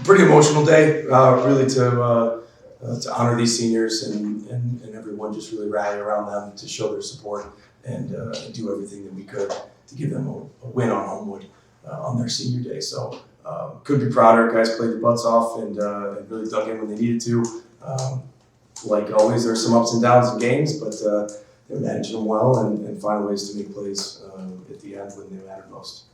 pretty emotional day, really to honor these seniors and everyone just really rally around them to show their support and do everything that we could to give them a win on Homewood on their senior day. So couldn't be prouder. Guys played their butts off and really dug in when they needed to. Like always, there's some ups and downs in games, but they're managing them well and find ways to make plays at the end when they matter most.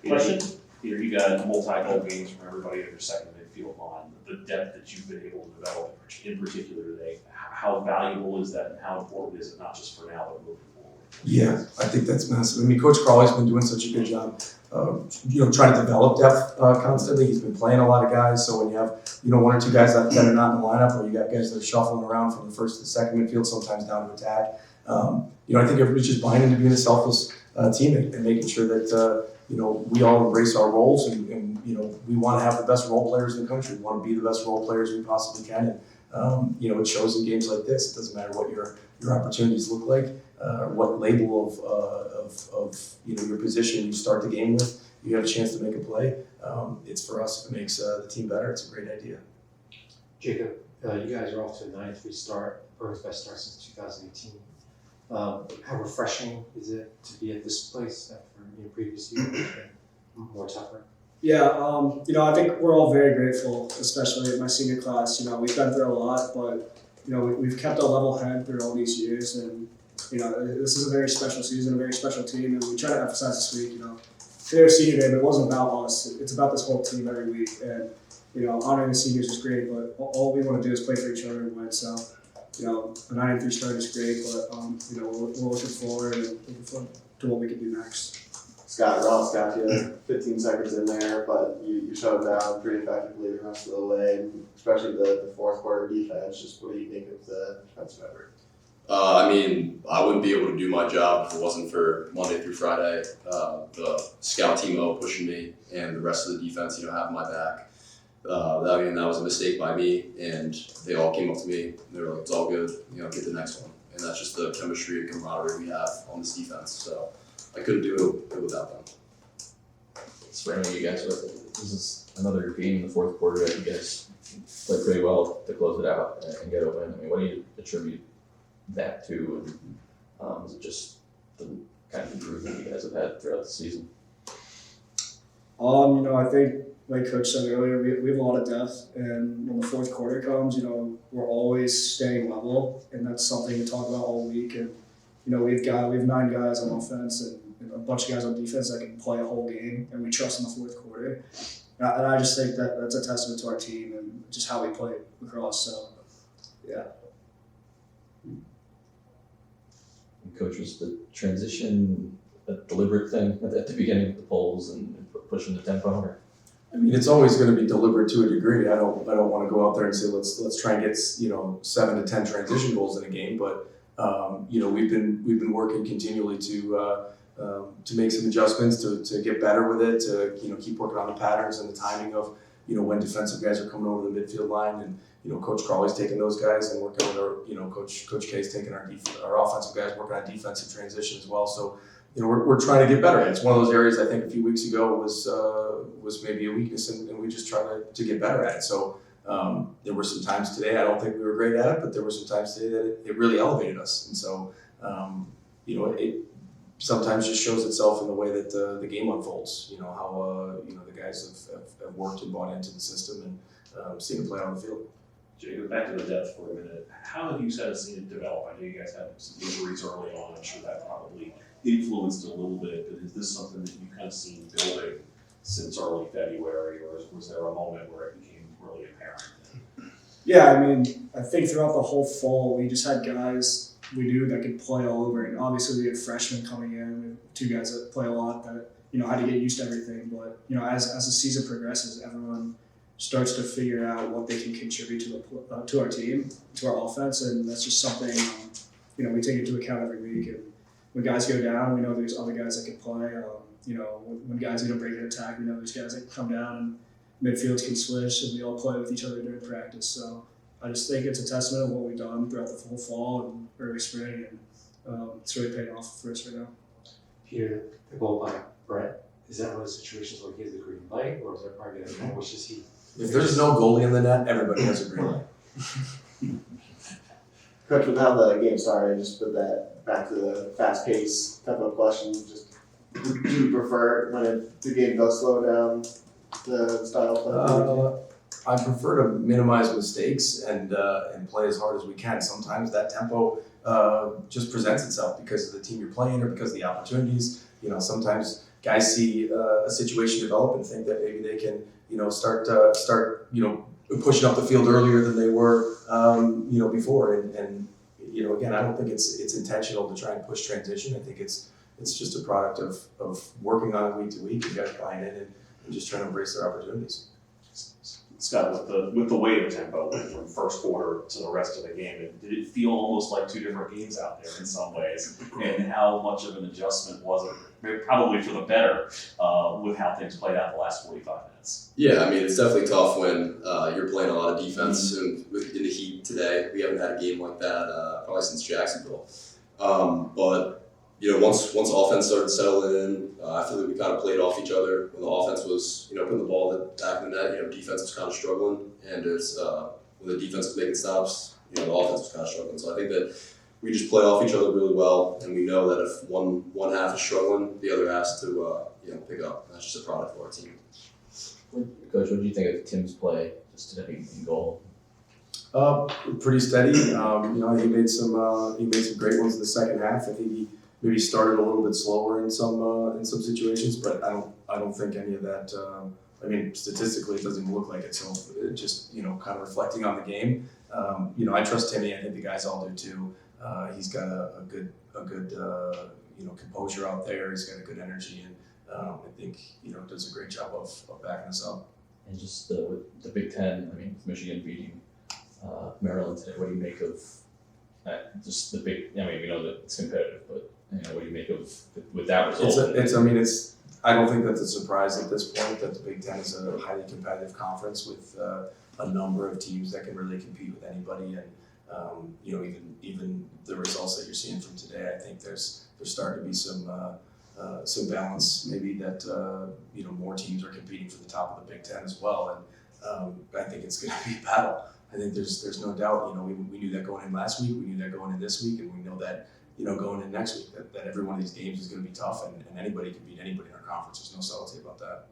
Question? Peter, you got multi-goal games from everybody at your second midfield line. The depth that you've been able to develop in particular today, how valuable is that and how important is it not just for now but moving forward? Yeah, I think that's massive. I mean, Coach Crawley's been doing such a good job, trying to develop depth constantly. He's been playing a lot of guys, so when you have, one or two guys that are not in the lineup, or you got guys that are shuffling around from the first to the second midfield, sometimes down to attack. I think everybody's just buying into being a selfless teammate and making sure that we all embrace our roles and we want to have the best role players in the country. We want to be the best role players we possibly can. And it shows in games like this. It doesn't matter what your opportunities look like, what label of your position you start the game with. You have a chance to make a play. It's for us. If it makes the team better, it's a great idea. Jacob, you guys are off to a 9-3 start, first best start since 2018. How refreshing is it to be at this place after previous years been more tougher? Yeah, I think we're all very grateful, especially in my senior class. We've been through a lot, but we've kept a level head through all these years, and this is a very special season, a very special team, and we try to emphasize this week. Today was senior day, but it wasn't about us. It's about this whole team every week, and honoring the seniors is great, but all we want to do is play for each other and win. So, a 9-3 start is great, but we're looking forward and looking forward to what we can do next. Scott, Ross got you 15 seconds in there, but you shut them down pretty effectively the rest of the way, and especially the fourth quarter defense. Just what do you think of the defensive effort? I wouldn't be able to do my job if it wasn't for Monday through Friday. The scout team pushing me and the rest of the defense, having my back. That was a mistake by me, and they all came up to me. And they were like, "It's all good, get the next one." And that's just the chemistry and camaraderie we have on this defense. So I couldn't do it without them. Surrounding you guys with, this is another game in the fourth quarter that you guys played pretty well to close it out and get a win. What do you attribute that to? And is it just the kind of improvement you guys have had throughout the season? I think, like Coach said earlier, we have a lot of depth, and when the fourth quarter comes, we're always staying level, and that's something to talk about all week. And we have 9 guys on offense and a bunch of guys on defense that can play a whole game, and we trust in the fourth quarter. And I just think that that's a testament to our team and just how we play lacrosse. So, yeah. Coach, was the transition a deliberate thing at the beginning of the polls and pushing the tempo? Or? It's always going to be deliberate to a degree. I don't want to go out there and say let's try and get 7 to 10 transition goals in a game, but we've been working continually to make some adjustments to get better with it, to keep working on the patterns and the timing of when defensive guys are coming over the midfield line, and Coach Crawley's taking those guys and working with our Coach K's taking our offensive guys working on defensive transition as well. So we're trying to get better. It's one of those areas I think a few weeks ago was maybe a weakness, and we just try to get better at it. So there were some times today I don't think we were great at it, but there were some times today that it really elevated us. And so it sometimes just shows itself in the way that the game unfolds. How the guys have worked and bought into the system and seen it play on the field. Jacob, back to the depth for a minute. How have you seen it develop? I know you guys had some injuries early on. I'm sure that probably influenced it a little bit, but is this something that you've kind of seen building since early February, or was there a moment where it became really apparent? Yeah, I think throughout the whole fall, we just had guys we knew that could play all over, and obviously we had freshmen coming in. We had 2 guys that play a lot that had to get used to everything. But as the season progresses, everyone starts to figure out what they can contribute to our team, to our offense, and that's just something we take into account every week. And when guys go down, we know there's other guys that can play. When guys need a break and attack, we know there's guys that can come down and midfields can switch, and we all play with each other during practice. So I just think it's a testament of what we've done throughout the whole fall and early spring, and it's really paying off for us right now. Peter, the goal by Brett, is that one of those situations where he has the green light, or is there probably gonna be more wishes he? If there's no goalie in the net, everybody has a green light. Coach, with how the game started, just put that back to the fast pace type of question. Just do you prefer when the game does slow down the style of play? I prefer to minimize mistakes and play as hard as we can. Sometimes that tempo just presents itself because of the team you're playing or because of the opportunities. You know, sometimes guys see a situation develop and think that maybe they can, you know, start pushing up the field earlier than they were, before. And you know, again, I don't think it's intentional to try and push transition. I think it's just a product of working on it week to week and guys buying in and just trying to embrace their opportunities. Scott, with the way the tempo went from first quarter to the rest of the game, did it feel almost like two different games out there in some ways? And how much of an adjustment was it? Maybe probably for the better with how things played out the last 45 minutes. Yeah, I mean, it's definitely tough when you're playing a lot of defense. And in the heat today, we haven't had a game like that probably since Jacksonville. But you know, once offense started settling in, I feel like we kind of played off each other. When the offense was, you know, putting the ball back in the net, you know, defense was kind of struggling. And when the defense was making stops, you know, the offense was kind of struggling. So I think that we just play off each other really well, and we know that if one half is struggling, the other has to pick up. And that's just a product of our team. Coach, what did you think of Tim's play just today in goal? Pretty steady. You know, he made some great ones in the second half. I think he maybe started a little bit slower in some situations, but I don't think any of that. I mean, statistically, it doesn't even look like it. So it just, you know, kind of reflecting on the game. You know, I trust Timmy. I think the guys all do too. He's got a good composure out there. He's got a good energy, and I think, you know, does a great job of backing us up. And just with the Big Ten, I mean, with Michigan beating Maryland today, what do you make of just the big? I mean, we know that it's competitive, but you know, what do you make of with that result? I don't think that's a surprise at this point that the Big Ten is a highly competitive conference with a number of teams that can really compete with anybody, and you know, even the results that you're seeing from today, I think there's starting to be some balance, maybe that you know, more teams are competing for the top of the Big Ten as well, and I think it's going to be a battle. I think there's no doubt. You know, we knew that going in last week, we knew that going in this week, and we know that, you know, going in next week, that every one of these games is going to be tough, and anybody can beat anybody in our conference. There's no subtlety about that.